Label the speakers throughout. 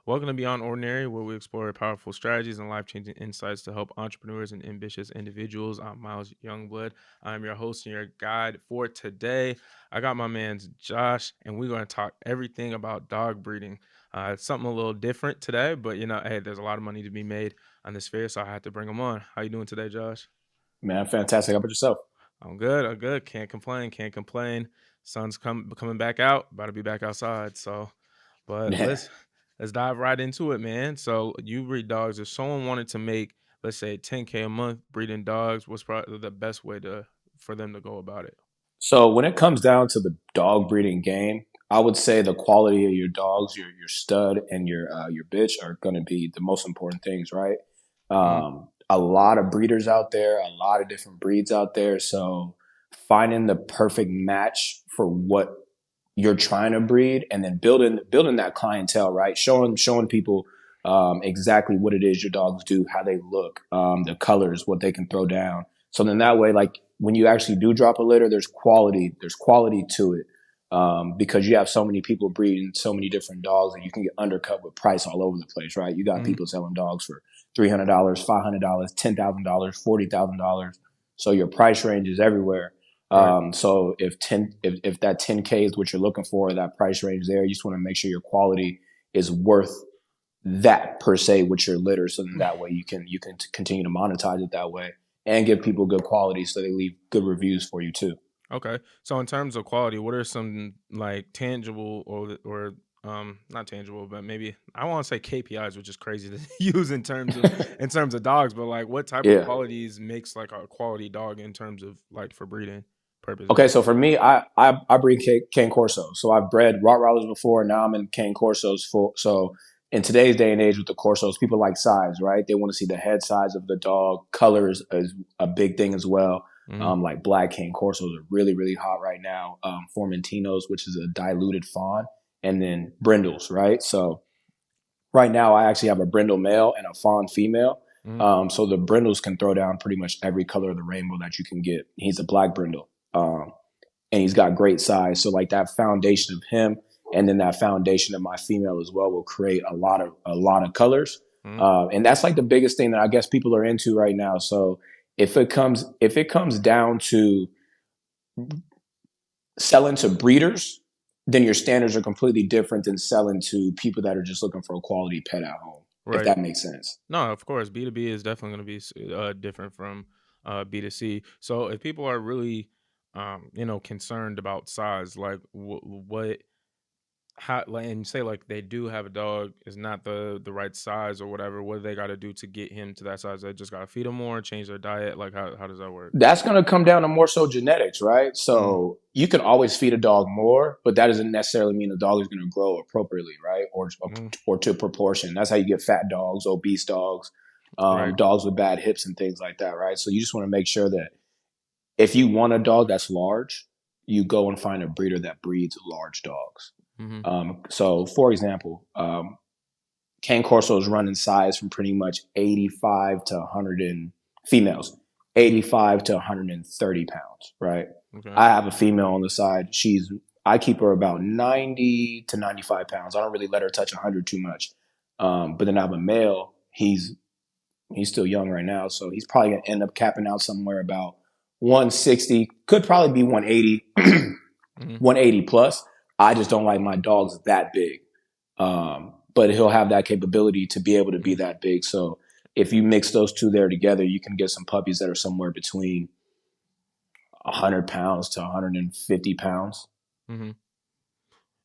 Speaker 1: Welcome to Beyond Ordinary, where we explore powerful strategies and life changing insights to help entrepreneurs and ambitious individuals. I'm Myles Youngblood. I'm your host and your guide for today. I got my man's Josh, and we're going to talk everything about dog breeding. It's something a little different today, but hey, there's a lot of money to be made on this fair, so I had to bring him on. How you doing today, Josh?
Speaker 2: Man, fantastic. How about yourself?
Speaker 1: I'm good. I'm good. Can't complain. Can't complain. Sun's coming back out. About to be back outside. But
Speaker 2: Yeah.
Speaker 1: let's dive right into it, man. So you breed dogs. If someone wanted to make, let's say, 10K a month breeding dogs, what's probably the best way to for them to go about it?
Speaker 2: So when it comes down to the dog breeding game, I would say the quality of your dogs, your stud and your bitch are going to be the most important things, right?
Speaker 1: Mm,
Speaker 2: A lot of breeders out there, a lot of different breeds out there. So finding the perfect match for what you're trying to breed, and then building that clientele, right? Showing people exactly what it is your dogs do, how they look, the colors, what they can throw down. So then that way, like when you actually do drop a litter, there's quality to it. Because you have so many people breeding so many different dogs, and you can get undercut with price all over the place, right? You got
Speaker 1: mm,
Speaker 2: people selling dogs for $300, $500, $10,000, $40,000. So your price range is everywhere.
Speaker 1: right.
Speaker 2: So if that 10K is what you're looking for, that price range there, you just want to make sure your quality is worth that per se with your litter. So then that way you can continue to monetize it that way and give people good quality so they leave good reviews for you too.
Speaker 1: Okay. So in terms of quality, what are some like tangible or not tangible, but maybe I want to say KPIs, which is crazy to use in terms of dogs, but like what type of
Speaker 2: Yeah.
Speaker 1: qualities makes like a quality dog in terms of like for breeding purposes?
Speaker 2: Okay, so for me, I breed cane Corso. So I've bred Rottweilers before. Now I'm in cane Corsos. So in today's day and age with the Corsos, people like size, right? They want to see the head size of the dog. Colors is a big thing as well.
Speaker 1: Mm,
Speaker 2: Like black cane Corsos are really hot right now. Formentinos, which is a diluted fawn, and then Brindles, right? So right now, I actually have a brindle male and a fawn female.
Speaker 1: mm,
Speaker 2: So the brindles can throw down pretty much every color of the rainbow that you can get. He's a black brindle, and he's got great size. So like that foundation of him, and then that foundation of my female as well, will create a lot of colors.
Speaker 1: mm.
Speaker 2: And that's like the biggest thing that I guess people are into right now. So if it comes down to selling to breeders, then your standards are completely different than selling to people that are just looking for a quality pet at home, if
Speaker 1: Right.
Speaker 2: that makes sense.
Speaker 1: No, of course, B2B is definitely going to be different from B2C. So if people are really, concerned about size, like what, how, like, and say like they do have a dog is not the right size or whatever, what do they got to do to get him to that size? They just got to feed him more, change their diet. Like how does that work?
Speaker 2: That's going to come down to more so genetics, right?
Speaker 1: Mm,
Speaker 2: So you can always feed a dog more, but that doesn't necessarily mean the dog is going to grow appropriately, right?
Speaker 1: mm,
Speaker 2: Or to proportion. That's how you get fat dogs, obese dogs,
Speaker 1: right.
Speaker 2: dogs with bad hips and things like that, right? So you just want to make sure that if you want a dog that's large, you go and find a breeder that breeds large dogs.
Speaker 1: Mm-hmm.
Speaker 2: So for example, Cane Corsos run in size from pretty much 85 to 100 and females, 85 to 130 pounds, right?
Speaker 1: Okay.
Speaker 2: I have a female on the side. I keep her about 90 to 95 pounds. I don't really let her touch 100 too much. But then I have a male. He's still young right now, so he's probably gonna end up capping out somewhere about 160. Could probably be 180,
Speaker 1: Mm-hmm.
Speaker 2: 180 plus. I just don't like my dogs that big. But he'll have that capability to be able to be that big. So if you mix those two there together, you can get some puppies that are somewhere between 100 pounds to 150 pounds.
Speaker 1: Mm-hmm.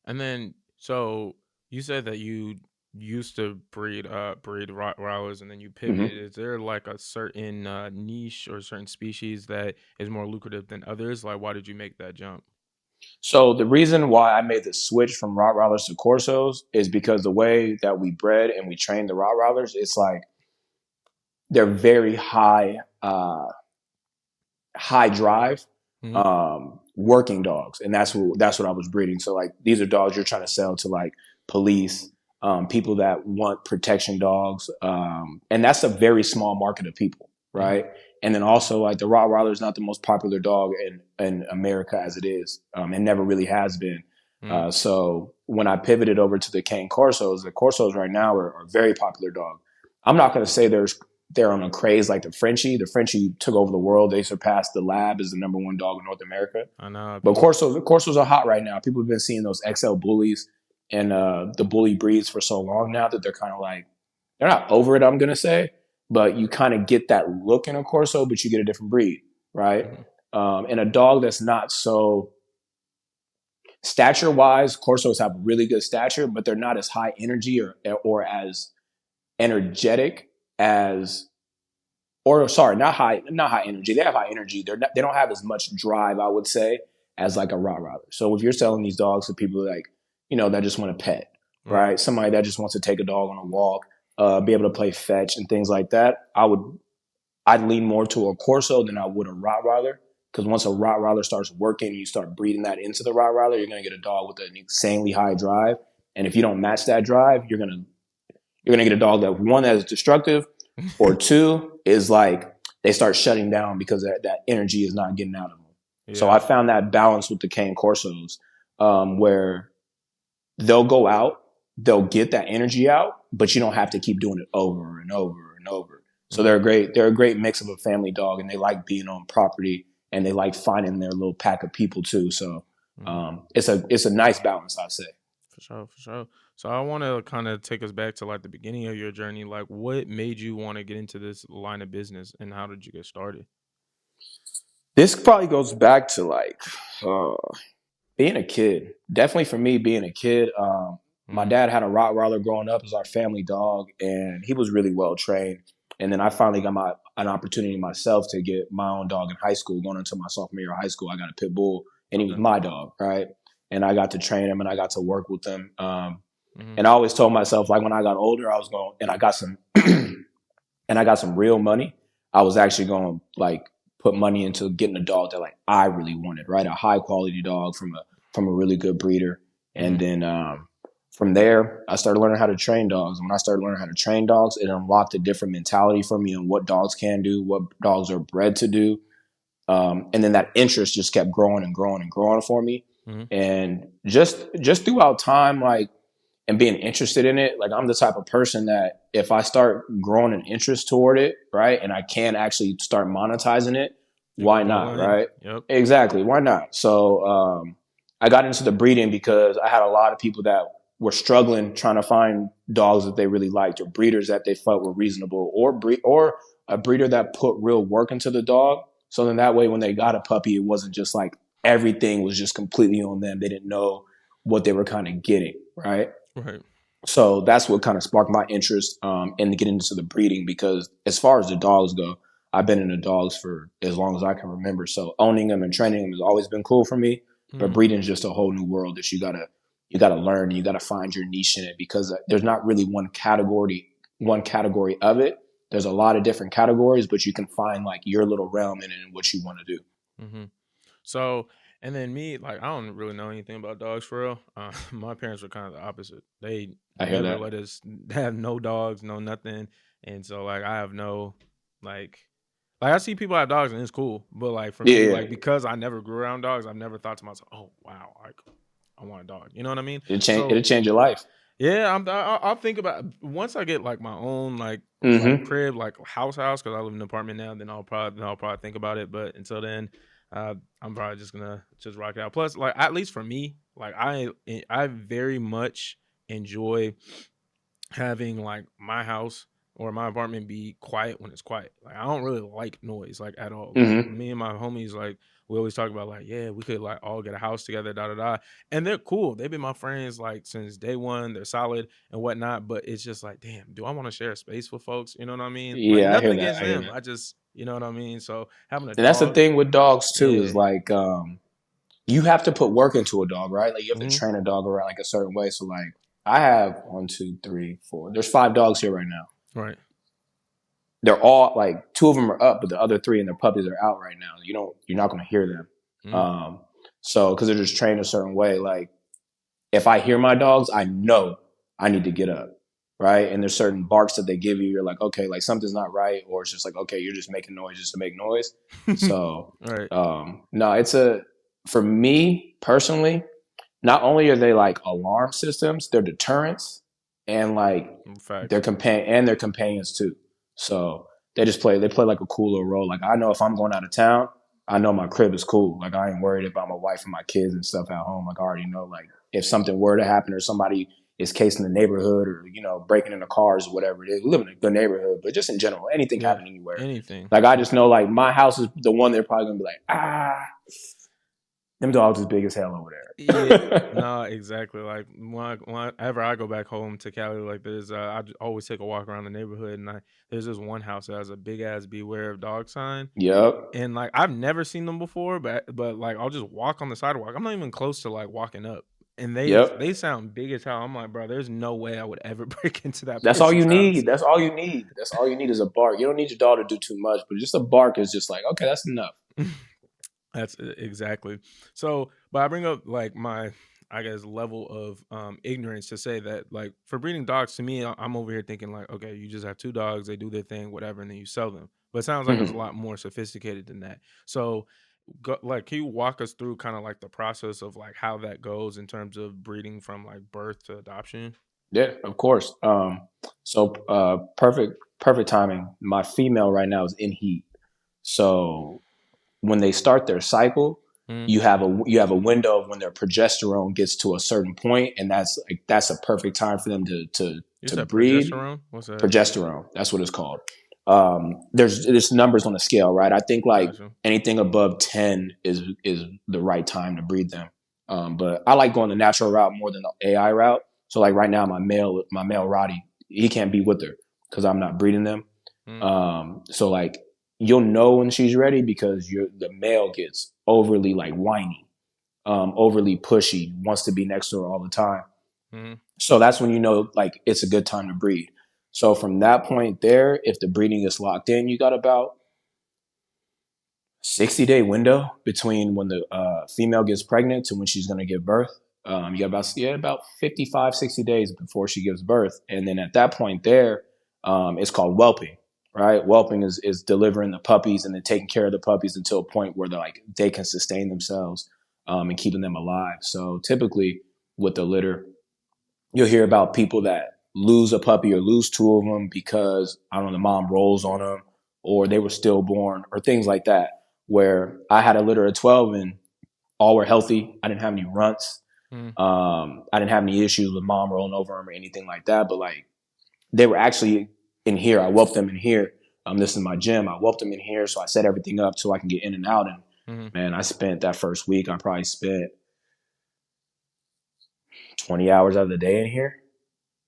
Speaker 1: And then, so you said that you used to breed Rottweilers, and then you pivoted.
Speaker 2: Hmm.
Speaker 1: Is there like a certain niche or certain species that is more lucrative than others? Like, why did you make that jump?
Speaker 2: So the reason why I made the switch from Rottweilers to Corsos is because the way that we bred and we train the Rottweilers, it's like they're very high drive
Speaker 1: Hmm.
Speaker 2: working dogs, and that's what I was breeding. So like these are dogs you're trying to sell to like police, people that want protection dogs, and that's a very small market of people,
Speaker 1: Hmm.
Speaker 2: right? And then also like the Rottweiler is not the most popular dog in America as it is, and never really has been.
Speaker 1: Mm.
Speaker 2: So when I pivoted over to the Corsos right now are a very popular dog. I'm not going to say they're on a craze like the Frenchie. The Frenchie took over the world. They surpassed the Lab as the number one dog in North America.
Speaker 1: I know
Speaker 2: But
Speaker 1: people.
Speaker 2: Corsos are hot right now. People have been seeing those XL bullies and the bully breeds for so long now that they're kind of like they're not over it. I'm gonna say, but you kind of get that look in a Corso, but you get a different breed, right?
Speaker 1: Mhm.
Speaker 2: And a dog that's not so stature wise. Corsos have really good stature, but they're not as high energy or as energetic as or sorry, not high energy. They have high energy. They don't have as much drive, I would say, as like a Rottweiler. So if you're selling these dogs to people like, that just want to pet,
Speaker 1: Right.
Speaker 2: right? Somebody that just wants to take a dog on a walk, be able to play fetch and things like that, I'd lean more to a Corso than I would a Rottweiler. Because once a Rottweiler starts working, you start breeding that into the Rottweiler, you're gonna get a dog with an insanely high drive. And if you don't match that drive, you're gonna get a dog that is destructive, or two is like they start shutting down because that energy is not getting out of them. So
Speaker 1: Yeah.
Speaker 2: I found that balance with the Cane Corsos, where they'll go out, they'll get that energy out, but you don't have to keep doing it over and over and over. So
Speaker 1: Mhm.
Speaker 2: they're a great mix of a family dog, and they like being on property, and they like finding their little pack of people too. So
Speaker 1: Mhm.
Speaker 2: it's a nice balance, I'd say.
Speaker 1: For sure, for sure. So I want to kind of take us back to like the beginning of your journey. Like, what made you want to get into this line of business, and how did you get started?
Speaker 2: This probably goes back to like uh, being a kid. Definitely for me, being a kid. My
Speaker 1: Mm.
Speaker 2: dad had a Rottweiler growing up as our family dog, and he was really well trained. And then I finally got an opportunity myself to get my own dog in high school. Going into my sophomore year of high school, I got a pit bull, and he was
Speaker 1: Okay.
Speaker 2: my dog, right? And I got to train him, and I got to work with him.
Speaker 1: Mm-hmm.
Speaker 2: And I always told myself, like when I got older, I was going, and I got some, and I got some real money. I was actually going to like put money into getting a dog that like I really wanted, right? A high quality dog from a really good breeder.
Speaker 1: Mm-hmm.
Speaker 2: And then from there, I started learning how to train dogs. And when I started learning how to train dogs, it unlocked a different mentality for me on what dogs can do, what dogs are bred to do. And then that interest just kept growing and growing and growing for me.
Speaker 1: Mm-hmm.
Speaker 2: And just throughout time, like and being interested in it, like I'm the type of person that if I start growing an interest toward it, right, and I can actually start monetizing it,
Speaker 1: You go
Speaker 2: why
Speaker 1: all
Speaker 2: not,
Speaker 1: in.
Speaker 2: right?
Speaker 1: Yep.
Speaker 2: Exactly, why not? So I got into the breeding because I had a lot of people that were struggling trying to find dogs that they really liked or breeders that they felt were reasonable or a breeder that put real work into the dog. So then that way when they got a puppy, it wasn't just like everything was just completely on them. They didn't know what they were kind of getting, right?
Speaker 1: Right.
Speaker 2: So that's what kind of sparked my interest in getting into the breeding because as far as the dogs go, I've been in the dogs for as long as I can remember. So owning them and training them has always been cool for me. But
Speaker 1: Mm-hmm.
Speaker 2: breeding is just a whole new world that you gotta learn and you gotta find your niche in it because there's not really one category of it. There's a lot of different categories, but you can find like your little realm in it and what you want to do.
Speaker 1: Mm-hmm. So, and then me, like, I don't really know anything about dogs for real. My parents were kind of the opposite. They
Speaker 2: I hear
Speaker 1: never
Speaker 2: that.
Speaker 1: let us have no dogs, no nothing. And so, like, I have no, like, I see people have dogs and it's cool, but like for
Speaker 2: Yeah,
Speaker 1: me,
Speaker 2: yeah.
Speaker 1: like because I never grew around dogs, I've never thought to myself, "Oh wow, like I want a dog." You know what I mean?
Speaker 2: It'll
Speaker 1: So
Speaker 2: change your life.
Speaker 1: yeah, I'll think about once I get like my own like
Speaker 2: Mm-hmm.
Speaker 1: crib, like house because I live in an apartment now. Then I'll probably think about it. But until then, I'm probably just gonna just rock it out. Plus, like at least for me, like I very much enjoy having like my house or my apartment be quiet when it's quiet. Like I don't really like noise like at all. Like
Speaker 2: Mm-hmm.
Speaker 1: me and my homies, like we always talk about like, yeah, we could like all get a house together, da da da. And they're cool. They've been my friends like since day one. They're solid and whatnot. But it's just like, damn, do I want to share a space with folks? You know what I mean? Like
Speaker 2: Yeah, I
Speaker 1: nothing
Speaker 2: hear that.
Speaker 1: against
Speaker 2: I hear
Speaker 1: them.
Speaker 2: that.
Speaker 1: I just, you know what I mean? So having a
Speaker 2: And that's the
Speaker 1: dog,
Speaker 2: thing with dogs too,
Speaker 1: yeah.
Speaker 2: is like you have to put work into a dog, right? Like you have to
Speaker 1: Hmm.
Speaker 2: train a dog around like a certain way. So like I have one, two, three, four. There's five dogs here right now.
Speaker 1: Right.
Speaker 2: They're all like two of them are up, but the other three and their puppies are out right now. You're not gonna hear them.
Speaker 1: Mm.
Speaker 2: Um so because they're just trained a certain way. Like if I hear my dogs, I know I need to get up. Right. And there's certain barks that they give you. You're like, okay, like something's not right. Or it's just like, okay, you're just making noise just to make noise. So,
Speaker 1: Right.
Speaker 2: no, for me personally, not only are they like alarm systems, they're deterrents and like
Speaker 1: Facts.
Speaker 2: their companions too. So they play like a cool little role. Like I know if I'm going out of town, I know my crib is cool. Like I ain't worried about my wife and my kids and stuff at home. Like I already know like if something were to happen or somebody is casing the neighborhood or, you know, breaking into cars or whatever it is. We live in a good neighborhood, but just in general, anything
Speaker 1: Yeah.
Speaker 2: happen anywhere.
Speaker 1: Anything.
Speaker 2: Like I just know like my house is the one they're probably gonna be like, them dogs is big as hell over
Speaker 1: Yeah,
Speaker 2: there.
Speaker 1: no, exactly. Like whenever I go back home to Cali, like always take a walk around the neighborhood, and there's this one house that has a big ass "Beware of Dog" sign,
Speaker 2: Yep.
Speaker 1: and like I've never seen them before, but like I'll just walk on the sidewalk. I'm not even close to like walking up, and they
Speaker 2: Yep.
Speaker 1: sound big as hell. I'm like, bro, there's no way I would ever break into that
Speaker 2: That's all you
Speaker 1: person's house.
Speaker 2: need. That's all you need. That's all you need is a bark. You don't need your dog to do too much, but just a bark is just like, okay, that's enough.
Speaker 1: That's exactly. So, but I bring up like my, I guess, level of ignorance to say that like for breeding dogs, to me, I'm over here thinking like, okay, you just have two dogs, they do their thing, whatever, and then you sell them. But it sounds like it's a
Speaker 2: Mhm.
Speaker 1: lot more sophisticated than that. So, like, can you walk us through kind of like the process of like how that goes in terms of breeding from like birth to adoption?
Speaker 2: Yeah, of course. Perfect timing. My female right now is in heat. So when they start their cycle,
Speaker 1: Mm.
Speaker 2: you have a window of when their progesterone gets to a certain point, and that's a perfect time for them
Speaker 1: You
Speaker 2: to
Speaker 1: said
Speaker 2: breed.
Speaker 1: progesterone? What's that?
Speaker 2: Progesterone, that's what it's called. There's numbers on the scale, right? I think like
Speaker 1: Gotcha.
Speaker 2: anything above 10 is the right time to breed them. But I like going the natural route more than the AI route. So like right now, my male Roddy, he can't be with her because I'm not breeding them.
Speaker 1: Mm.
Speaker 2: So like you'll know when she's ready because the male gets overly like whiny, overly pushy, wants to be next to her all the time.
Speaker 1: Mm.
Speaker 2: So that's when you know like it's a good time to breed. So from that point there, if the breeding is locked in, you got about 60-day window between when the female gets pregnant to when she's going to give birth. You got about 55, 60 days before she gives birth. And then at that point there, it's called whelping, right? Whelping is delivering the puppies and then taking care of the puppies until a point where they can sustain themselves and keeping them alive. So typically with the litter, you'll hear about people that lose a puppy or lose two of them because I don't know, the mom rolls on them or they were stillborn or things like that. Where I had a litter of 12 and all were healthy. I didn't have any runts.
Speaker 1: Mm.
Speaker 2: I didn't have any issues with mom rolling over them or anything like that. But like they were actually in here. I whelped them in here. This is my gym. I whelped them in here, so I set everything up so I can get in and out. And
Speaker 1: Mm.
Speaker 2: man, I spent that first week. I probably spent 20 hours out of the day in here.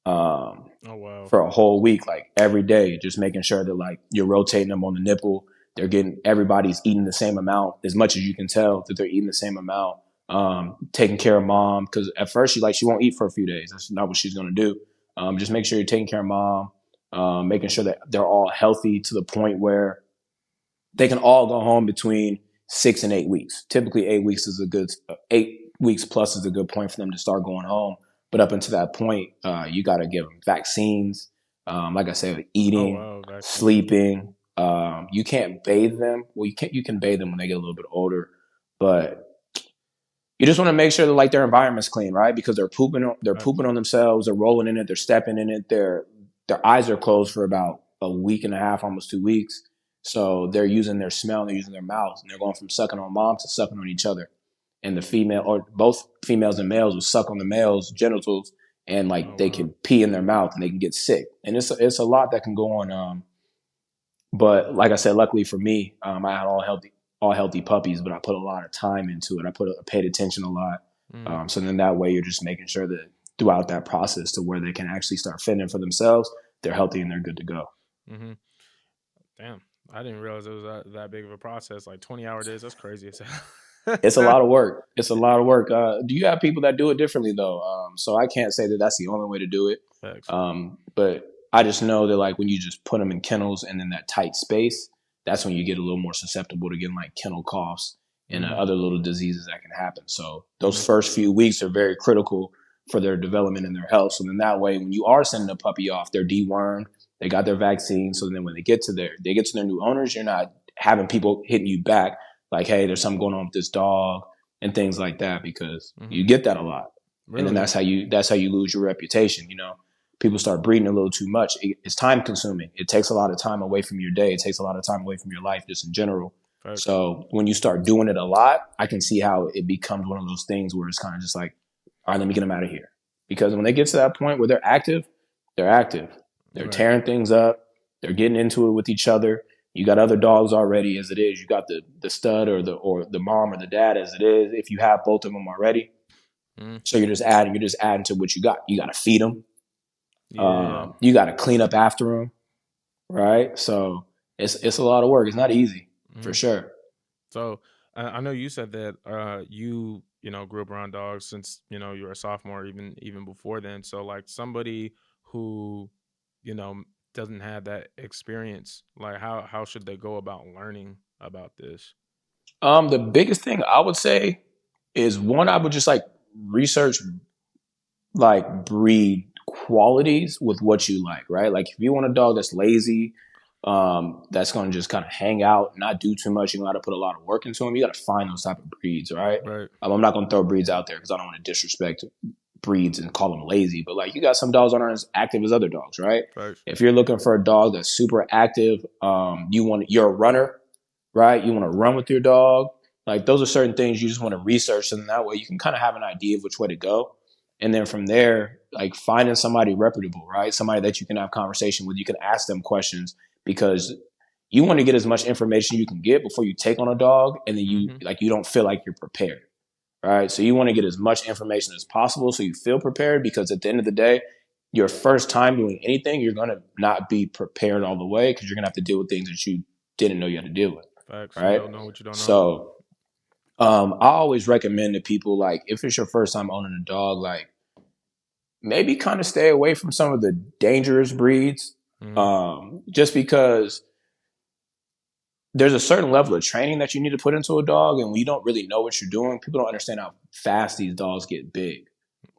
Speaker 2: Um,
Speaker 1: Oh wow.
Speaker 2: for a whole week, like every day, just making sure that like you're rotating them on the nipple. They're getting everybody's eating the same amount as much as you can tell that they're eating the same amount. Taking care of mom because at first she won't eat for a few days. That's not what she's gonna do. Just make sure you're taking care of mom, making sure that they're all healthy to the point where they can all go home between 6 and 8 weeks. Typically, 8 weeks is a good 8 weeks plus is a good point for them to start going home. But up until that point, you got to give them vaccines. Like I said,
Speaker 1: Oh
Speaker 2: eating,
Speaker 1: wow, vaccines.
Speaker 2: sleeping. You can't bathe them. Well, you can bathe them when they get a little bit older, but you just want to make sure that like their environment's clean, right? Because they're
Speaker 1: Facts.
Speaker 2: pooping on themselves, they're rolling in it, they're stepping in it, their eyes are closed for about a week and a half, almost 2 weeks. So they're using their smell, and they're using their mouths, and they're going from sucking on mom to sucking on each other. And the female or both females and males will suck on the male's genitals, and
Speaker 1: Oh
Speaker 2: like they
Speaker 1: wow.
Speaker 2: can pee in their mouth and they can get sick. And it's a lot that can go on. But like I said, luckily for me, I had all healthy puppies, but I put a lot of time into it. I paid attention a lot.
Speaker 1: Mm.
Speaker 2: So then that way you're just making sure that throughout that process to where they can actually start fending for themselves, they're healthy and they're good to go.
Speaker 1: Mm-hmm. Damn, I didn't realize it was that big of a process. Like 20-hour days. That's crazy as
Speaker 2: It's a
Speaker 1: hell.
Speaker 2: lot of work. It's a lot of work. Do you have people that do it differently though? So I can't say that that's the only way to do it.
Speaker 1: Facts.
Speaker 2: But I just know that like when you just put them in kennels and in that tight space, that's when you get a little more susceptible to getting like kennel coughs and
Speaker 1: Mm-hmm.
Speaker 2: other little diseases that can happen. So those
Speaker 1: Mm-hmm.
Speaker 2: first few weeks are very critical for their development and their health. So then that way, when you are sending a puppy off, they're dewormed, they got their vaccine. So then when they get to their new owners, you're not having people hitting you back like, hey, there's something going on with this dog. and things like that, because
Speaker 1: Hmm.
Speaker 2: you get that a lot. And then
Speaker 1: Really?
Speaker 2: that's how you lose your reputation. People start breeding a little too much. It's time consuming. It takes a lot of time away from your day. It takes a lot of time away from your life, just in general.
Speaker 1: Facts.
Speaker 2: So when you start doing it a lot, I can see how it becomes one of those things where it's kind of just like, all right, let me get them out of here. Because when they get to that point where they're active, they're active. They're
Speaker 1: Right.
Speaker 2: tearing things up. They're getting into it with each other. You got other dogs already as it is. You got the stud or the mom or the dad as it is. If you have both of them already,
Speaker 1: Mm.
Speaker 2: so you're just adding to what you got. You got to feed them.
Speaker 1: Yeah.
Speaker 2: You got to clean up after them, right? So it's a lot of work. It's not easy for
Speaker 1: Mm.
Speaker 2: sure.
Speaker 1: So I know you said that you grew up around dogs since you were a sophomore, even before then. So like somebody who you know doesn't have that experience, like how should they go about learning about this?
Speaker 2: The biggest thing I would say is one, I would just like research like breed qualities with what you like, right? Like if you want a dog that's lazy, that's going to just kind of hang out, not do too much, you got to put a lot of work into them. You got to find those type of breeds, right?
Speaker 1: Right.
Speaker 2: I'm not going to throw breeds out there because I don't want to disrespect breeds and call them lazy, but like you got some dogs that aren't as active as other dogs, right?
Speaker 1: Facts.
Speaker 2: If you're looking for a dog that's super active, you're a runner, right? You want to run with your dog. Like those are certain things you just want to research, and that way you can kind of have an idea of which way to go. And then from there, like finding somebody reputable, right? Somebody that you can have conversation with, you can ask them questions, because you want to get as much information you can get before you take on a dog, and then
Speaker 1: Hmm.
Speaker 2: you don't feel like you're prepared, right? So you want to get as much information as possible so you feel prepared, because at the end of the day, your first time doing anything, you're going to not be prepared all the way, because you're going to have to deal with things that you didn't know you had to deal with,
Speaker 1: Facts. You
Speaker 2: right?
Speaker 1: don't know what you don't know.
Speaker 2: So I always recommend to people, like if it's your first time owning a dog, like maybe kind of stay away from some of the dangerous breeds,
Speaker 1: Hmm.
Speaker 2: just because there's a certain level of training that you need to put into a dog, and when you don't really know what you're doing, people don't understand how fast these dogs get big.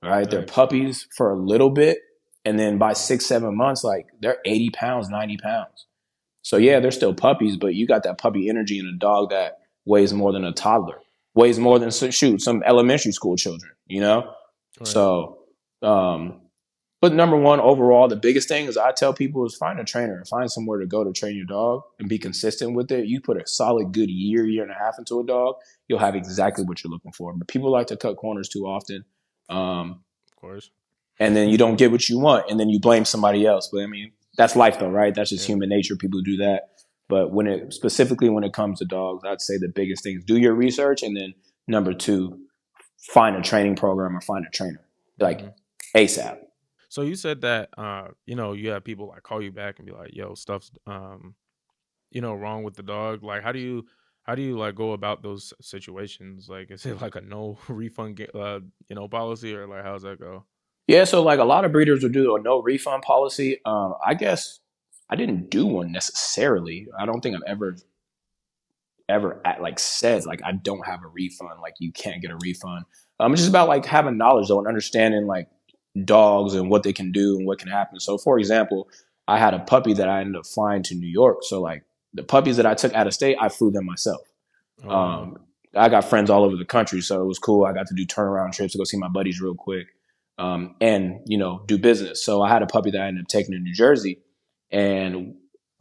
Speaker 2: Right? They're
Speaker 1: Facts.
Speaker 2: puppies for a little bit, and then by 6 7 months, like they're 80 pounds, 90 pounds. So yeah, they're still puppies, but you got that puppy energy in a dog that weighs more than a toddler, weighs more than some elementary school children.
Speaker 1: Right.
Speaker 2: So, um, but number one, overall, the biggest thing is I tell people is find a trainer, find somewhere to go to train your dog, and be consistent with it. You put a solid good year and a half into a dog, you'll have exactly what you're looking for. But people like to cut corners too often. Um,
Speaker 1: Of course.
Speaker 2: and then you don't get what you want, and then you blame somebody else. But I mean, that's life though, right? That's just
Speaker 1: Yeah.
Speaker 2: human nature. People do that. But when it comes to dogs, I'd say the biggest thing is do your research, and then number two, find a training program or find a trainer, like
Speaker 1: Hmm.
Speaker 2: ASAP.
Speaker 1: So you said that you have people like call you back and be like, "Yo, stuff's wrong with the dog." Like, how do you like go about those situations? Like, is it like a no refund policy, or like how's that go?
Speaker 2: Yeah, so like a lot of breeders will do a no refund policy. I guess I didn't do one necessarily. I don't think I've ever like said like I don't have a refund, like you can't get a refund. It's just about like having knowledge though and understanding like dogs and what they can do and what can happen. So for example, I had a puppy that I ended up flying to New York. So like the puppies that I took out of state, I flew them myself.
Speaker 1: Oh wow.
Speaker 2: Um, I got friends all over the country, so it was cool. I got to do turnaround trips to go see my buddies real quick, and do business. So I had a puppy that I ended up taking to New Jersey, and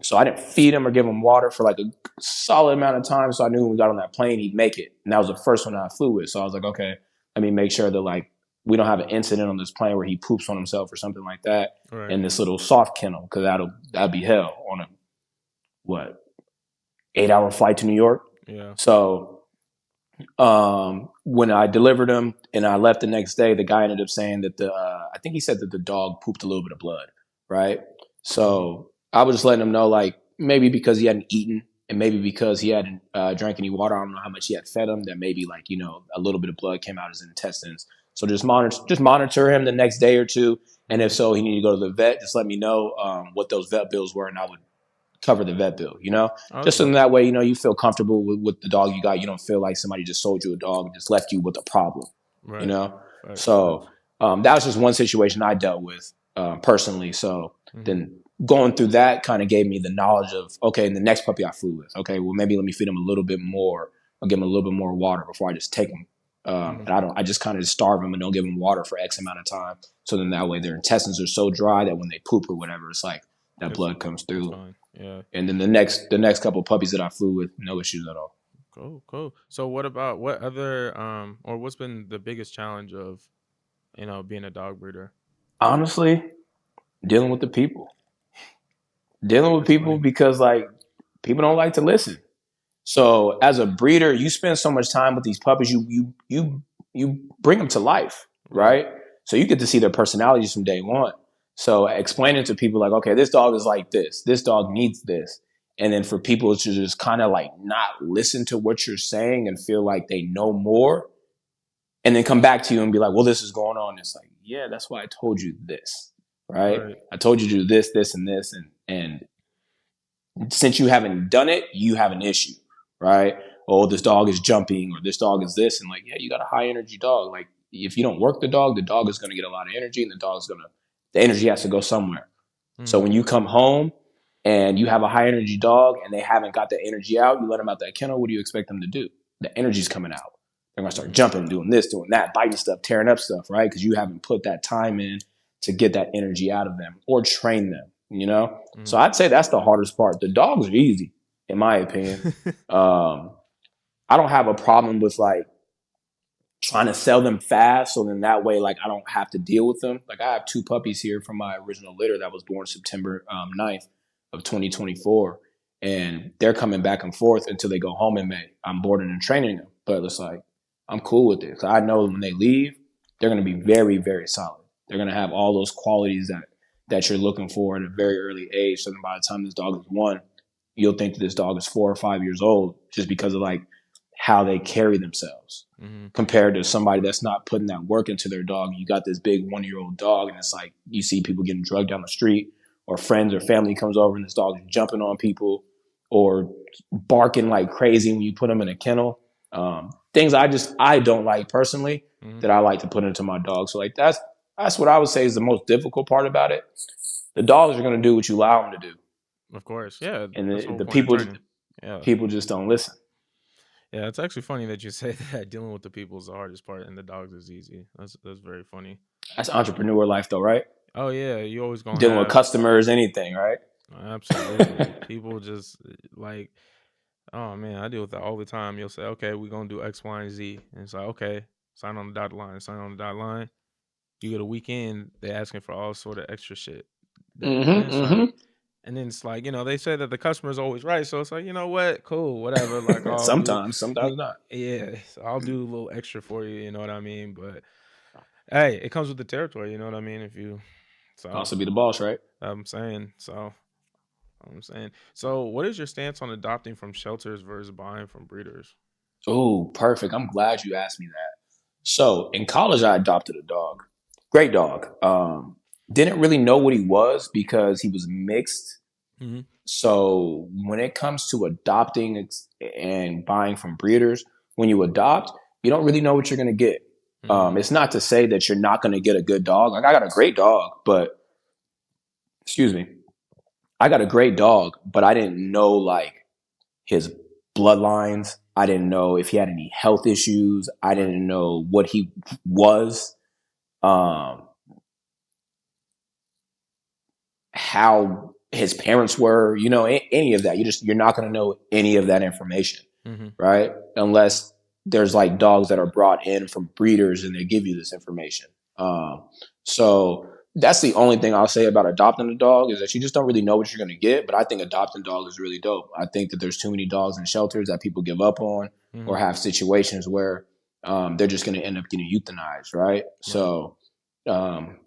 Speaker 2: so I didn't feed him or give him water for like a solid amount of time. So I knew when we got on that plane, he'd make it, and that was the first one that I flew with. So I was like, okay, let me make sure that like we don't have an incident on this plane where he poops on himself or something like that
Speaker 1: All right.
Speaker 2: in this little soft kennel, because that'd be hell on a what 8 hour flight to New York.
Speaker 1: Yeah.
Speaker 2: So when I delivered him and I left the next day, the guy ended up saying that I think he said that the dog pooped a little bit of blood, right?
Speaker 1: Hmm.
Speaker 2: So I was just letting him know, like maybe because he hadn't eaten and maybe because he hadn't drank any water. I don't know how much he had fed him. That maybe like a little bit of blood came out of his intestines. So just monitor him the next day or two, and if
Speaker 1: Hmm.
Speaker 2: so, he needed to go to the vet. Just let me know what those vet bills were, and I would cover the vet bill,
Speaker 1: Oh, that's
Speaker 2: just in
Speaker 1: dope.
Speaker 2: that way, you feel comfortable with the dog you got. You don't feel like somebody just sold you a dog and just left you with a problem, you
Speaker 1: Right.
Speaker 2: know?
Speaker 1: Facts.
Speaker 2: So
Speaker 1: Facts.
Speaker 2: that was just one situation I dealt with personally. So
Speaker 1: Hmm.
Speaker 2: then going through that kind of gave me the knowledge of, okay, and the next puppy I flew with, okay, well, maybe let me feed him a little bit more. I'll give him a little bit more water before I just take him.
Speaker 1: Mhm.
Speaker 2: I just kind of starve them and don't give them water for X amount of time. So then that way their intestines are so dry that when they poop or whatever, it's like that
Speaker 1: It's
Speaker 2: blood comes
Speaker 1: it's
Speaker 2: through.
Speaker 1: fine. Yeah.
Speaker 2: And then the next couple of puppies that I flew with, no issues at all.
Speaker 1: Cool, cool. So what about what other or what's been the biggest challenge of, being a dog breeder?
Speaker 2: Honestly, dealing with the people, dealing with
Speaker 1: That's
Speaker 2: people
Speaker 1: funny.
Speaker 2: because like people don't like to listen. So as a breeder, you spend so much time with these puppies. You bring them to life,
Speaker 1: Right.
Speaker 2: right? So you get to see their personalities from day one. So explaining to people like, okay, this dog is like this. This dog needs this. And then for people to just kind of like not listen to what you're saying and feel like they know more, and then come back to you and be like, well, this is going on. It's like, yeah, that's why I told you this, right?
Speaker 1: Right.
Speaker 2: I told you to do this, this, and this, and since you haven't done it, you have an issue, right? Oh, this dog is jumping or this dog is this. And like, yeah, you got a high energy dog. Like, if you don't work the dog is going to get a lot of energy and the energy has to go somewhere. So
Speaker 1: Mhm.
Speaker 2: when you come home and you have a high energy dog and they haven't got the energy out, you let them out that kennel. What do you expect them to do? The energy's coming out. They're going to start
Speaker 1: Mhm.
Speaker 2: jumping, doing this, doing that, biting stuff, tearing up stuff, right? Because you haven't put that time in to get that energy out of them or train them, you know? So
Speaker 1: Mhm.
Speaker 2: I'd say that's the hardest part. The dogs are easy, in my opinion. Um, I don't have a problem with like trying to sell them fast so then that way like I don't have to deal with them. Like I have two puppies here from my original litter that was born September 9th of 2024, and they're coming back and forth until they go home in May. I'm boarding and training them, but it's like I'm cool with it. 'Cause I know when they leave, they're going to be very, very solid. They're going to have all those qualities that you're looking for at a very early age. So then by the time this dog is one, you'll think that this dog is 4 or 5 years old just because of like how they carry themselves
Speaker 1: Mhm.
Speaker 2: compared to somebody that's not putting that work into their dog. You got this big 1 year old dog, and it's like you see people getting drugged down the street, or friends or family comes over and this dog is jumping on people or barking like crazy when you put them in a kennel. Things I don't like personally
Speaker 1: Mhm.
Speaker 2: that I like to put into my dog. So like that's what I would say is the most difficult part about it. The dogs are going to do what you allow them to do,
Speaker 1: Of course. Yeah,
Speaker 2: and
Speaker 1: that's the
Speaker 2: the,
Speaker 1: whole
Speaker 2: the
Speaker 1: point of
Speaker 2: people
Speaker 1: training. Yeah.
Speaker 2: people just don't listen.
Speaker 1: Yeah, it's actually funny that you say that dealing with the people is the hardest part and the dogs is easy. That's very funny.
Speaker 2: That's entrepreneur life, though, right?
Speaker 1: Oh yeah, you always gonna
Speaker 2: Dealing with
Speaker 1: have
Speaker 2: customers, anything, right?
Speaker 1: absolutely people just like, oh man, I deal with that all the time. You'll say, okay, we're gonna do X, Y, and Z, and it's like, okay, sign on the dotted line, sign on the dotted line. You get a weekend, they're asking for all sort of extra shit. And
Speaker 2: Mm-hmm.
Speaker 1: it's like,
Speaker 2: Mm-hmm.
Speaker 1: and then it's like, they say that the customer's always right, so it's like, you know what, cool, whatever. Like I'll do,
Speaker 2: Sometimes not.
Speaker 1: yeah, so I'll do a little extra for you. You know what I mean? But hey, it comes with the territory. You know what I mean? If you, so
Speaker 2: Also be the boss, right?
Speaker 1: I'm saying, so what is your stance on adopting from shelters versus buying from breeders?
Speaker 2: Oh, perfect. I'm glad you asked me that. So in college, I adopted a dog. Great dog. Didn't really know what he was because he was mixed.
Speaker 1: Hmm.
Speaker 2: So when it comes to adopting and buying from breeders, when you adopt, you don't really know what you're going to get.
Speaker 1: Hmm.
Speaker 2: It's not to say that you're not going to get a good dog. Like I got a great dog, but excuse me, I got a great dog, but I didn't know like his bloodlines. I didn't know if he had any health issues. I
Speaker 1: Right.
Speaker 2: didn't know what he was, um, how his parents were, any of that. You're not going to know any of that information,
Speaker 1: Hmm.
Speaker 2: right? Unless there's like dogs that are brought in from breeders and they give you this information. So that's the only thing I'll say about adopting a dog is that you just don't really know what you're going to get. But I think adopting a dog is really dope. I think that there's too many dogs in shelters that people give up on or
Speaker 1: Hmm.
Speaker 2: have situations where they're just going to end up getting euthanized, right?
Speaker 1: Right.
Speaker 2: So um,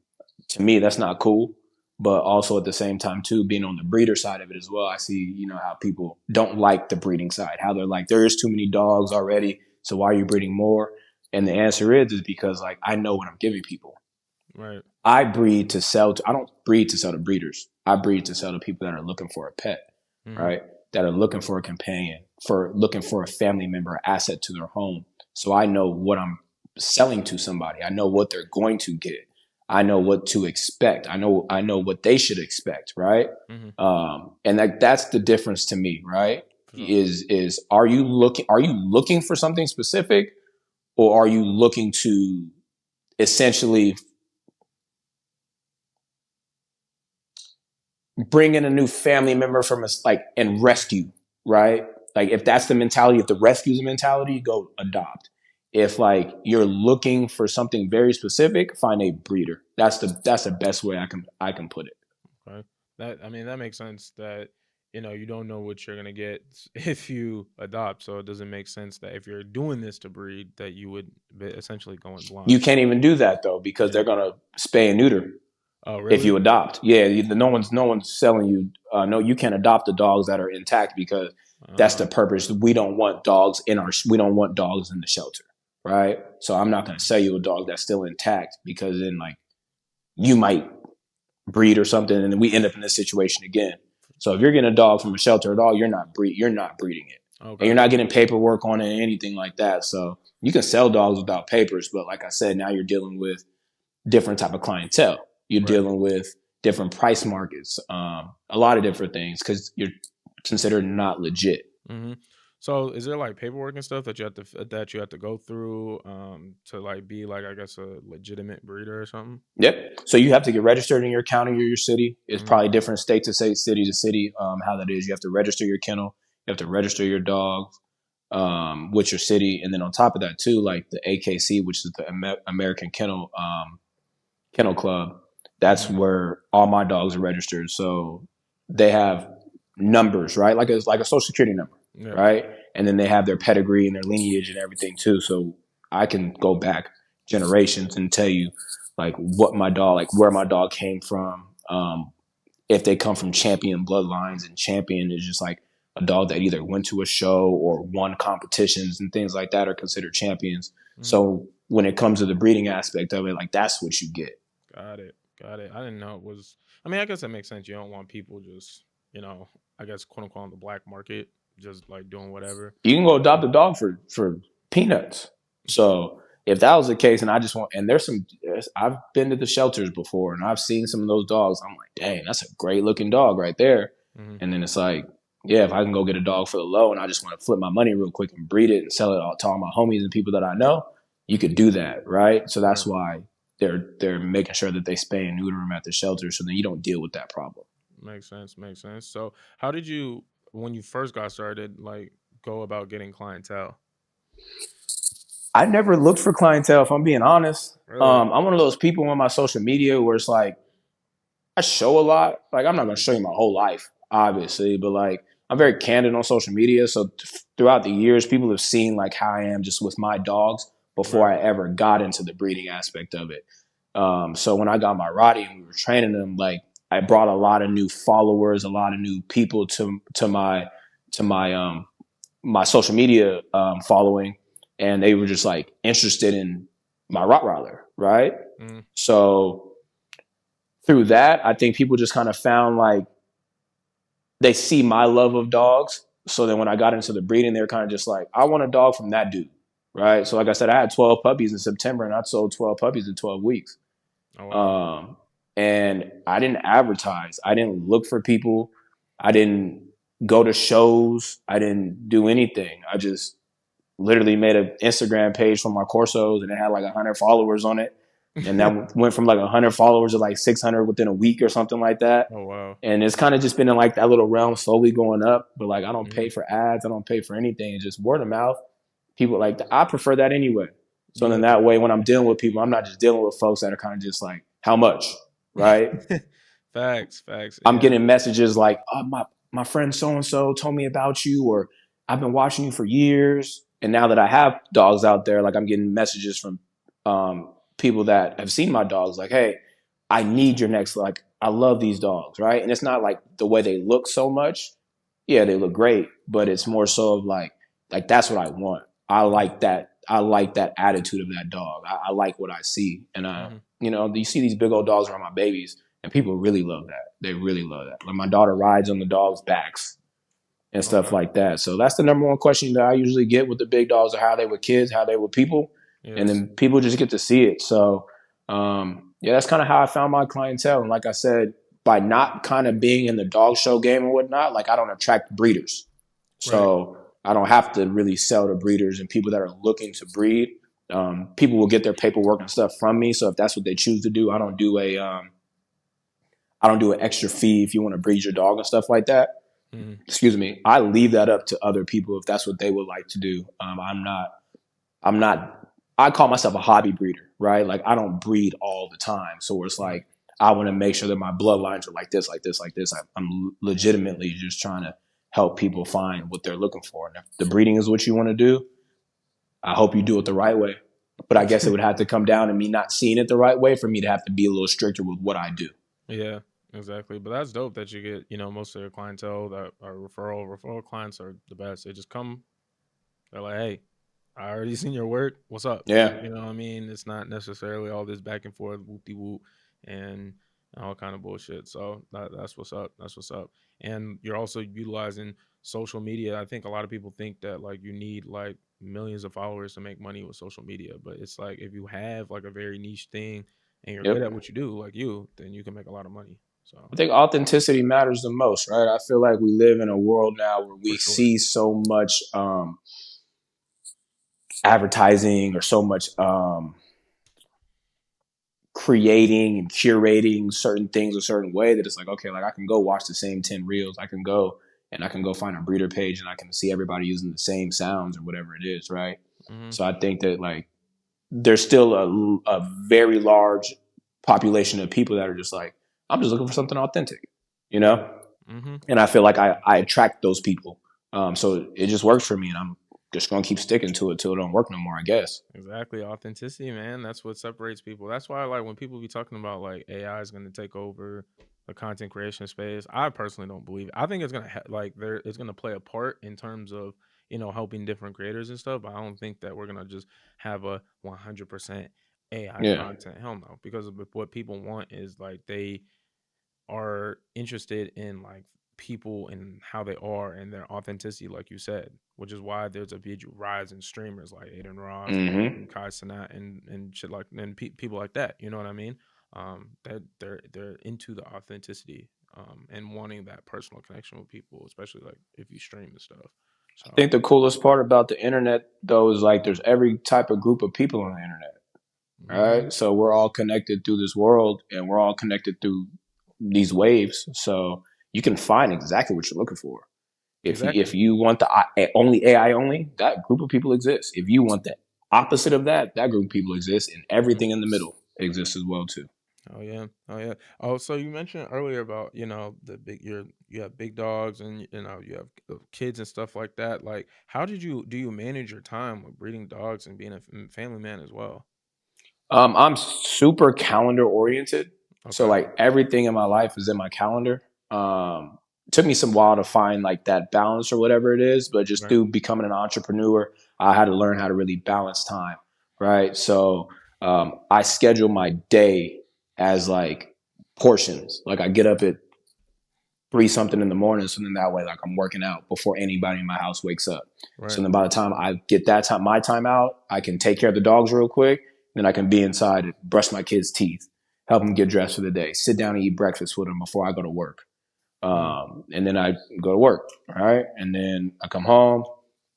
Speaker 2: to me, that's not cool. But also at the same time, too, being on the breeder side of it as well, I see, how people don't like the breeding side, how they're like, there is too many dogs already. So why are you breeding more? And the answer is because like I know what I'm giving people.
Speaker 1: Right.
Speaker 2: I don't breed to sell to breeders. I breed to sell to people that are looking for a pet,
Speaker 1: Hmm.
Speaker 2: right? That are looking for a companion, for looking for a family member asset to their home. So I know what I'm selling to somebody. I know what they're going to get. I know what to expect. I know what they should expect, right?
Speaker 1: Hmm.
Speaker 2: And that's the difference to me, right?
Speaker 1: For sure.
Speaker 2: Is are you looking for something specific, or are you looking to essentially bring in a new family member from us, like, and rescue, right? Like, if that's the mentality, if the rescue is the mentality, go adopt. If like you're looking for something very specific, find a breeder. That's the best way I can put it.
Speaker 1: Okay. That makes sense that you don't know what you're gonna get if you adopt. So it doesn't make sense that if you're doing this to breed that you would be essentially going
Speaker 2: You
Speaker 1: blind.
Speaker 2: can't even do that though because they're
Speaker 1: Yeah.
Speaker 2: gonna spay and neuter
Speaker 1: Oh,
Speaker 2: if
Speaker 1: really?
Speaker 2: you adopt. Yeah, no one's selling you. No, you can't adopt the dogs that are intact because that's the
Speaker 1: Uh,
Speaker 2: purpose. We don't want dogs in the shelter, right? So I'm not gonna sell you a dog that's still intact because then like you might breed or something, and then we end up in this situation again. So if you're getting a dog from a shelter at all, you're not breeding it, and you're
Speaker 1: okay.
Speaker 2: not getting paperwork on it, anything like that. So you can sell dogs without papers, but like I said, now you're dealing with different type of clientele. You're
Speaker 1: Right.
Speaker 2: dealing with different price markets, a lot of different things because you're considered not legit.
Speaker 1: Hmm. So is there like paperwork and stuff that you have to go through to like be like I guess a legitimate breeder or something?
Speaker 2: Yep. So you have to get registered in your county or your city. It's
Speaker 1: Hmm.
Speaker 2: probably different state to state, city to city. How that is, you have to register your kennel. You have to register your dog with your city, and then on top of that too, like the AKC, which is the American Kennel Club. That's
Speaker 1: Hmm.
Speaker 2: where all my dogs are registered. So they have numbers, right? Like a social security number,
Speaker 1: Yeah.
Speaker 2: right? And then they have their pedigree and their lineage and everything too. So I can go back generations and tell you like what my dog, like where my dog came from. If they come from champion bloodlines, and champion is just like a dog that either went to a show or won competitions and things like that are considered champions.
Speaker 1: Hmm.
Speaker 2: So when it comes to the breeding aspect of it, like that's what you get.
Speaker 1: Got it. Got it. I didn't know it was. I mean, I guess that makes sense. You don't want people just, I guess quote unquote on the black market, just like doing whatever.
Speaker 2: You can go adopt a dog for peanuts. So if that was the case, and I just want, and I've been to the shelters before, and I've seen some of those dogs. I'm like, dang, that's a great looking dog right there.
Speaker 1: Hmm.
Speaker 2: And then it's like, yeah, if I can go get a dog for the low, and I just want to flip my money real quick and breed it and sell it all to all my homies and people that I know, you could do that, right? So
Speaker 1: Right.
Speaker 2: that's why they're making sure that they spay and neuter them at the shelter, so then you don't deal with that problem.
Speaker 1: Makes sense. Makes sense. So, how did you, when you first got started, like go about getting clientele?
Speaker 2: I never looked for clientele, if I'm being honest.
Speaker 1: Really?
Speaker 2: I'm one of those people on my social media where it's like I show a lot. Like I'm not gonna show you my whole life, obviously, but like I'm very candid on social media. So throughout the years, people have seen like how I am just with my dogs before
Speaker 1: Right.
Speaker 2: I ever got into the breeding aspect of it. So when I got my Roddy and we were training them, like I brought a lot of new followers, a lot of new people to my social media following, and they were just like interested in my Rottweiler, right?
Speaker 1: Mm.
Speaker 2: So through that, I think people just kind of found like they see my love of dogs. So then when I got into the breeding, they were kind of just like, I want a dog from that dude, right? So like I said, I had 12 puppies in September, and I sold 12 puppies in 12 weeks.
Speaker 1: Oh wow.
Speaker 2: Um, and I didn't advertise. I didn't look for people. I didn't go to shows. I didn't do anything. I just literally made an Instagram page for my Corsos, and it had like 100 followers on it. And that went from like 100 followers to like 600 within a week or something like that.
Speaker 1: Oh wow.
Speaker 2: And it's kind of just been in like that little realm, slowly going up. But like I don't pay
Speaker 1: Hmm.
Speaker 2: for ads. I don't pay for anything. It's just word of mouth. People like I prefer that anyway. So then
Speaker 1: Yeah.
Speaker 2: that way, when I'm dealing with people, I'm not just dealing with folks that are kind of just like, how much, right?
Speaker 1: Facts. Facts.
Speaker 2: I'm
Speaker 1: Yeah.
Speaker 2: getting messages like, oh, my friend so and so told me about you, or I've been watching you for years. And now that I have dogs out there, like I'm getting messages from people that have seen my dogs, like, hey, I need your next. Like, I love these dogs, right? And it's not like the way they look so much. Yeah, they look great, but it's more so of like that's what I want. I like that. I like that attitude of that dog. I like what I see, and
Speaker 1: Hmm.
Speaker 2: you see these big old dogs around my babies, and people really love that. They really love that. Like my daughter rides on the dogs' backs and stuff
Speaker 1: Okay.
Speaker 2: like that. So that's the number one question that I usually get with the big dogs: are how they with kids, how they with people, and
Speaker 1: Yes.
Speaker 2: then people just get to see it. So yeah, that's kind of how I found my clientele. And like I said, by not kind of being in the dog show game and whatnot, like I don't attract breeders.
Speaker 1: Right.
Speaker 2: So I don't have to really sell to breeders and people that are looking to breed. People will get their paperwork and stuff from me. So if that's what they choose to do, I don't do an extra fee if you want to breed your dog and stuff like that.
Speaker 1: Mhm.
Speaker 2: Excuse me. I leave that up to other people if that's what they would like to do. I'm not, I call myself a hobby breeder, right? Like I don't breed all the time. So it's
Speaker 1: Right.
Speaker 2: like, I want to make sure that my bloodlines are like this, like this, like this. I'm legitimately just trying to help people find what they're looking for. And if the breeding is what you want to do, I hope you do it the right way. But I guess it would have to come down to me not seeing it the right way for me to have to be a little stricter with what I do.
Speaker 1: Yeah, exactly. But that's dope that you get, most of your clientele that are referral clients are the best. They just come, they're like, hey, I already seen your work. What's up?
Speaker 2: Yeah.
Speaker 1: You know what I mean? It's not necessarily all this back and forth, whoop de whoop, and all kind of bullshit. So that's what's up. That's what's up. And you're also utilizing social media. I think a lot of people think that like you need like millions of followers to make money with social media, but it's like if you have like a very niche thing and you're good at
Speaker 2: Yep.
Speaker 1: what you do, like you, then you can make a lot of money. So
Speaker 2: I think authenticity matters the most, right? I feel like we live in a world now where
Speaker 1: for
Speaker 2: we
Speaker 1: sure.
Speaker 2: see so much advertising or so much creating and curating certain things a certain way that it's like, okay, like I can go watch the same 10 reels. I can go find a breeder page and I can see everybody using the same sounds or whatever it is, right?
Speaker 1: Hmm.
Speaker 2: So I think that like there's still a very large population of people that are just like, I'm just looking for something authentic, you
Speaker 1: Yeah.
Speaker 2: know?
Speaker 1: Hmm.
Speaker 2: And I feel like I attract those people. So it just works for me, and I'm just gonna keep sticking to it till it don't work no more, I guess.
Speaker 1: Exactly, authenticity, man. That's what separates people. That's why, like, when people be talking about like AI is going to take over the content creation space, I personally don't believe it. I think it's gonna like it's gonna play a part in terms of helping different creators and stuff. But I don't think that we're gonna just have a 100% AI
Speaker 2: Yeah.
Speaker 1: content. Hell no, because of what people want is like they are interested in like people and how they are and their authenticity, like you said, which is why there's a big rise in streamers like Aiden Ross and
Speaker 2: Mm-hmm.
Speaker 1: Kai Cenat and shit like and people like that. You know what I mean? That they're into the authenticity and wanting that personal connection with people, especially like if you stream and stuff.
Speaker 2: I
Speaker 1: So,
Speaker 2: think the coolest part about the internet though is like there's every type of group of people on the internet. All
Speaker 1: hmm,
Speaker 2: right. So we're all connected through this world and we're all connected through these waves. So you can find exactly what you're looking for. If
Speaker 1: exactly.
Speaker 2: you want the only AI only, that group of people exists. If you want the opposite of that, that group of people exists, and
Speaker 1: Mm-hmm.
Speaker 2: everything in the middle exists as well too.
Speaker 1: Oh yeah, oh yeah. Oh, so you mentioned earlier about the big you have big dogs and you have kids and stuff like that. Like, how do you manage your time with breeding dogs and being a family man as well?
Speaker 2: I'm super calendar oriented, so
Speaker 1: Okay,
Speaker 2: like everything in my life is in my calendar. It took me some while to find like that balance or whatever it is, but just
Speaker 1: right,
Speaker 2: through becoming an entrepreneur, I had to learn how to really balance time, right? So I schedule my day as like portions. Like I get up at 3 something in the morning, so then that way like I'm working out before anybody in my house wakes up. So
Speaker 1: right.
Speaker 2: then by the time I get that time my time out, I can take care of the dogs real quick, then I can be inside, brush my kids' teeth, help them get dressed for the day, sit down and eat breakfast with them before I go to work.
Speaker 1: Mm-hmm.
Speaker 2: And then I go to work, all right? And then I come home,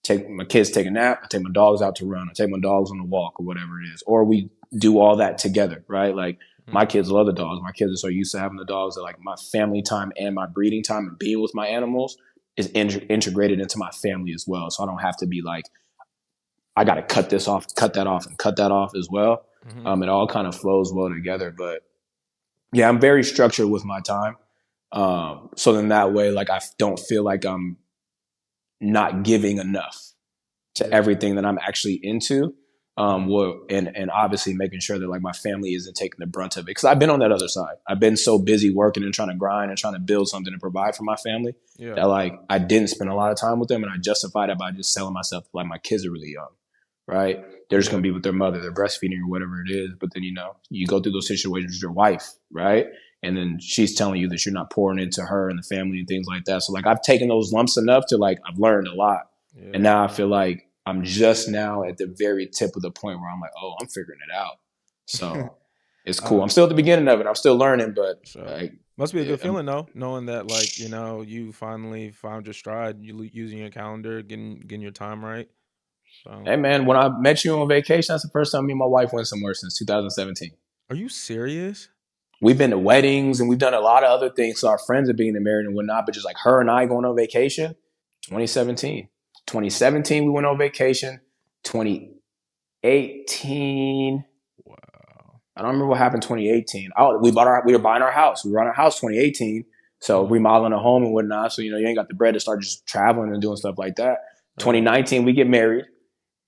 Speaker 2: take my kids take a nap, I take my dogs out to run, I take my dogs on a walk or whatever it is. Or we do all that together, right? Like my
Speaker 1: Mm-hmm.
Speaker 2: kids love the dogs. My kids are so used to having the dogs that like my family time and my breeding time and being with my animals is integrated into my family as well. So I don't have to be like, I got to cut this off, cut that off, and cut that off as well.
Speaker 1: Mm-hmm.
Speaker 2: It all kind of flows well together. But yeah, I'm very structured with my time. So then that way, like I don't feel like I'm not giving enough to
Speaker 1: Yeah,
Speaker 2: everything that I'm actually into.
Speaker 1: mm-hmm.
Speaker 2: And obviously making sure that like my family isn't taking the brunt of it. Cause I've been on that other side. I've been so busy working and trying to grind and trying to build something to provide for my family
Speaker 1: Yeah,
Speaker 2: that like I didn't spend a lot of time with them and I justified it by just selling myself like my kids are really young. Right. They're just
Speaker 1: yeah,
Speaker 2: gonna be with their mother, they're breastfeeding or whatever it is. But then, you go through those situations with your wife, right? And then she's telling you that you're not pouring into her and the family and things like that. So like I've taken those lumps enough to like I've learned a lot. And
Speaker 1: yeah.
Speaker 2: now I feel like I'm just now at the very tip of the point where I'm like, oh, I'm figuring it out. So it's cool.
Speaker 1: uh,
Speaker 2: I'm still at the beginning of it. I'm still learning, but
Speaker 1: so
Speaker 2: like,
Speaker 1: must be a
Speaker 2: yeah,
Speaker 1: good feeling though, knowing that like you finally found your stride. You using your calendar, getting your time right. So,
Speaker 2: Hey man, when I met you on vacation, that's the first time me and my wife went somewhere since 2017.
Speaker 1: are you serious?
Speaker 2: We've been to weddings and we've done a lot of other things. So our friends are being married and whatnot, but just like her and I going on vacation, 2017. 2017, we went on vacation. 2018,
Speaker 1: Wow.
Speaker 2: I don't remember what happened 2018. We were buying our house. We were on our house 2018. So
Speaker 1: Mm-hmm.
Speaker 2: remodeling a home and whatnot. So, you ain't got the bread to start just traveling and doing stuff like that.
Speaker 1: Oh yeah.
Speaker 2: 2019, we get married.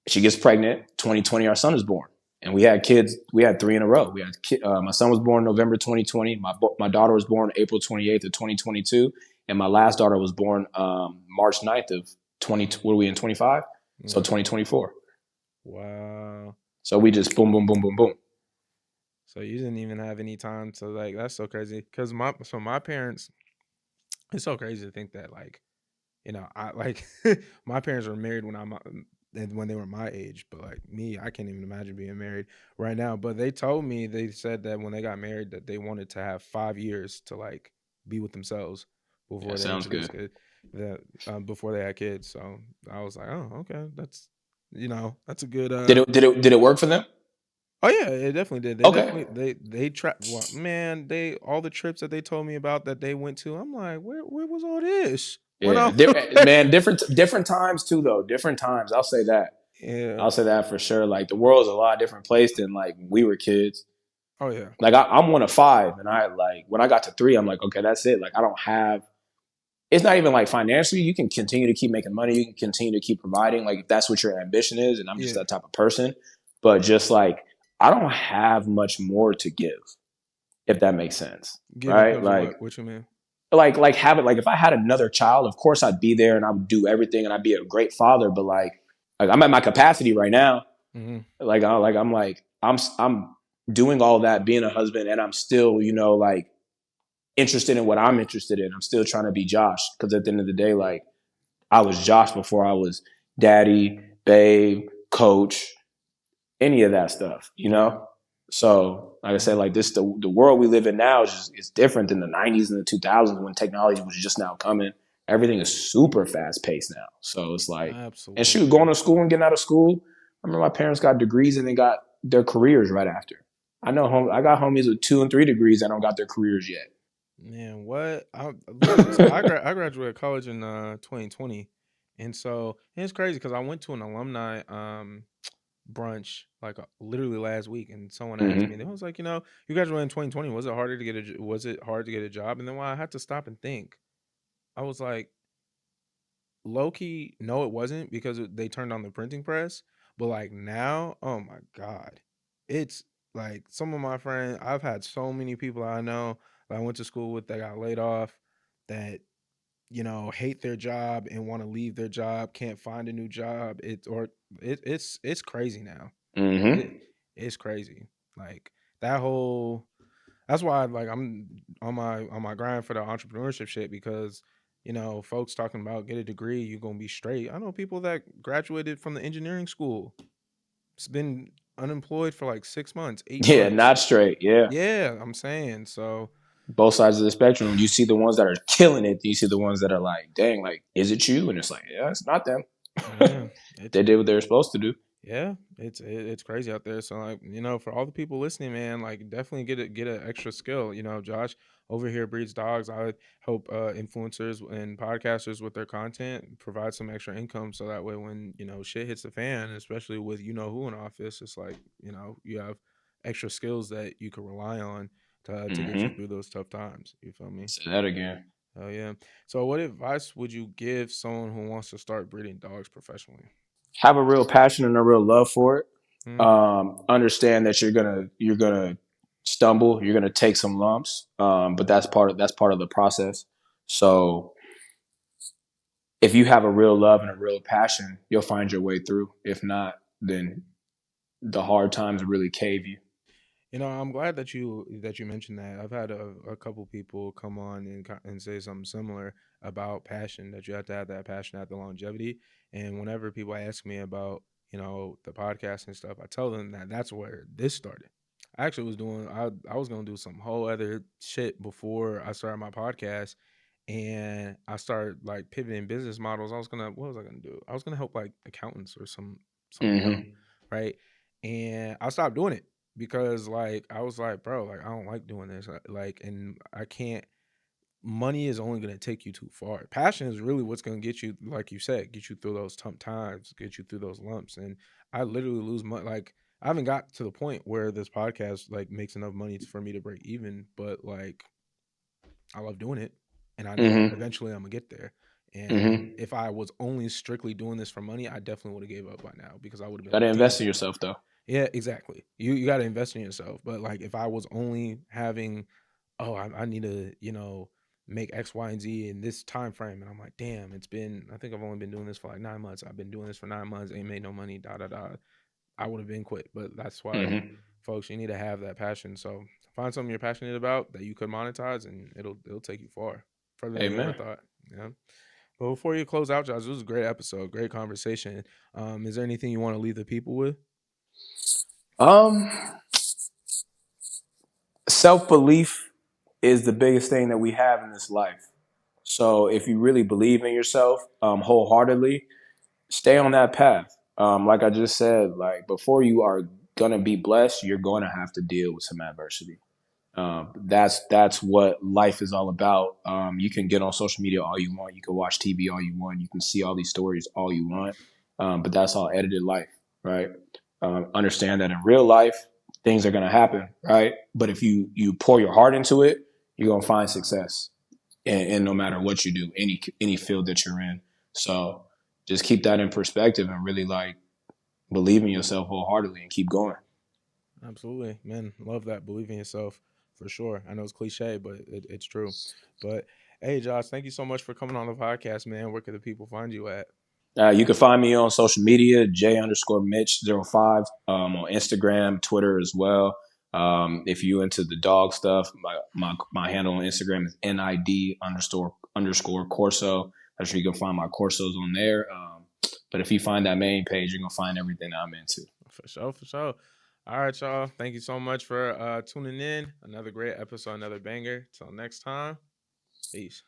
Speaker 2: She gets pregnant. 2020, our son is born. And we had kids. We had three in a row. My son was born November 2020. My daughter was born April 28th of 2022. And my last daughter was born March 9th of 20. What are we in 25? So
Speaker 1: Yeah.
Speaker 2: 2024.
Speaker 1: Wow.
Speaker 2: So we just boom, boom, boom, boom, boom.
Speaker 1: So you didn't even have any time to like. That's so crazy. Cause my parents. It's so crazy to think that like I like my parents were married when they were my age, but like me, I can't even imagine being married right now. But they said that when they got married that they wanted to have 5 years to like be with themselves
Speaker 2: Yeah,
Speaker 1: before they
Speaker 2: sounds
Speaker 1: introduced
Speaker 2: good.
Speaker 1: kids, that before they had kids. So I was like, oh, okay, that's a good
Speaker 2: Did it work for them?
Speaker 1: Oh yeah, it definitely did. They
Speaker 2: Okay.
Speaker 1: definitely they trapped man, they all the trips that they told me about that they went to. I'm like, where was all this when I
Speaker 2: Yeah, man. Different times too, though. Different times. I'll say that.
Speaker 1: Yeah.
Speaker 2: I'll say that for sure. Like the world's a lot different place than like when we were kids.
Speaker 1: Oh yeah.
Speaker 2: Like I'm one of five, and I like when I got to three, I'm like, okay, that's it. Like I don't have. It's not even like financially. You can continue to keep making money. You can continue to keep providing. Like if that's what your ambition is, and I'm just
Speaker 1: Yeah.
Speaker 2: that type of person. But just like I don't have much more to give, if that makes sense,
Speaker 1: Give in
Speaker 2: right?
Speaker 1: terms of
Speaker 2: Like
Speaker 1: what you mean?
Speaker 2: have it like if I had another child, of course I'd be there and I would do everything and I'd be a great father. But like I'm at my capacity right now.
Speaker 1: Mhm.
Speaker 2: I'm doing all that, being a husband, and I'm still like interested in what I'm interested in. I'm still trying to be Josh because at the end of the day, like I was Josh before I was daddy, babe, coach, any of that stuff,
Speaker 1: Yeah.
Speaker 2: So, like I said,
Speaker 1: Mhm.
Speaker 2: like the world we live in now is different than the '90s and the 2000s when technology was just now coming. Everything is super fast paced now, so it's like, and shoot, going
Speaker 1: Absolutely.
Speaker 2: to school and getting out of school. I remember my parents got degrees and they got their careers right after. I got homies with 2 and 3 degrees that don't got their careers yet.
Speaker 1: Man, what? I literally so I graduated college in 2020. And it's crazy cuz I went to an alumni brunch like literally last week, and someone asked me,
Speaker 2: Hmm.
Speaker 1: they was like, you graduated in 2020, was it hard to get a job? And then when I had to stop and think, I was like, low key, no, it wasn't because they turned on the printing press. But like now, oh my god, it's like some of my friends. I've had so many people I know that I went to school with that got laid off, that hate their job and want to leave their job, can't find a new job. It's crazy now. It
Speaker 2: Hmm.
Speaker 1: it's crazy. Like that whole that's why like I'm on my grind for the entrepreneurship shit, because folks talking about get a degree, you're gonna be straight. I know people that graduated from the engineering school. It's been unemployed for like 6 months, eight
Speaker 2: Yeah,
Speaker 1: months.
Speaker 2: not straight. Yeah,
Speaker 1: Yeah, I'm saying. So
Speaker 2: both sides of the spectrum. You see the ones that are killing it. You see the ones that are like, dang, like, is it you? And it's like, yeah, it's not them.
Speaker 1: yeah, it's
Speaker 2: They did what they were supposed to do.
Speaker 1: yeah, it's crazy out there. So like, for all the people listening, man, like definitely get an extra skill. Josh over here breeds dogs. I would hope influencers and podcasters with their content provide some extra income, so that way when shit hits the fan, especially with who in office, it's like you have extra skills that you can rely on to get you
Speaker 2: Hmm.
Speaker 1: through those tough times. You feel me?
Speaker 2: Say that again.
Speaker 1: Oh yeah. So what advice would you give someone who wants to start breeding dogs professionally?
Speaker 2: Have a real passion and a real love for it.
Speaker 1: Mm,
Speaker 2: Understand that you're gonna stumble. You're gonna take some lumps, but that's part of the process. So if you have a real love and a real passion, you'll find your way through. If not, then the hard times really cave you.
Speaker 1: I'm glad that you mentioned that. I've had a couple people come on and say something similar about passion, that you have to have that passion, have the longevity. And whenever people ask me about the podcast and stuff, I tell them that that's where this started. I actually was doing I was gonna do some whole other shit before I started my podcast, and I started like pivoting business models. What was I gonna do? I was gonna help like accountants or something dumb,
Speaker 2: Mm-hmm.
Speaker 1: right? And I stopped doing it because like I was like, bro, like I don't like doing this, like, and I can't. Money is only gonna take you too far. Passion is really what's gonna get you, like you said, get you through those tough times, get you through those lumps. And I literally lose money. Like I haven't got to the point where this podcast like makes enough money for me to break even, but like I love doing it, and I know
Speaker 2: Mm-hmm.
Speaker 1: eventually I'm gonna get there. And
Speaker 2: Mm-hmm.
Speaker 1: if I was only strictly doing this for money, I definitely would have gave up by now because I would have been
Speaker 2: Got to
Speaker 1: like, damn.
Speaker 2: invest in yourself, though.
Speaker 1: Yeah, exactly. You got to invest in yourself. But like, if I was only having, oh, I need to, make X, Y, and Z in this time frame, and I'm like, damn, it's been. I think I've only been doing this for like 9 months. I've been doing this for 9 months, ain't made no money. Da da da. I would have been quit. But that's why,
Speaker 2: Mm-hmm.
Speaker 1: folks, you need to have that passion. So find something you're passionate about that you could monetize, and it'll take you far, further than you ever
Speaker 2: Amen.
Speaker 1: thought. Yeah. But before you close out, Josh, this was a great episode, great conversation. Is there anything you want to leave the people with?
Speaker 2: Um, Self belief is the biggest thing that we have in this life. So if you really believe in yourself wholeheartedly, stay on that path. Like I just said, like before you are gonna be blessed, you're going to have to deal with some adversity. That's what life is all about. You can get on social media all you want. You can watch TV all you want. You can see all these stories all you want. But that's all edited life, right? Understand that in real life, things are going to happen, right? But if you pour your heart into it, you're going to find success, and no matter what you do, any field that you're in. So just keep that in perspective and really like believe in yourself wholeheartedly and keep going.
Speaker 1: Absolutely, man. Love that. Believe in yourself for sure. I know it's cliche, but it's true. But hey, Josh, thank you so much for coming on the podcast, man. Where can the people find you at?
Speaker 2: You can find me on social media, J_Mitch05, on Instagram, Twitter as well. If you into the dog stuff, my handle on Instagram is NID_underscore Corso. That's where you can find my Corsos on there. But if you find that main page, you're gonna find everything that I'm into.
Speaker 1: For sure, for sure. All right, y'all. Thank you so much for tuning in. Another great episode, another banger. Till next time. Peace.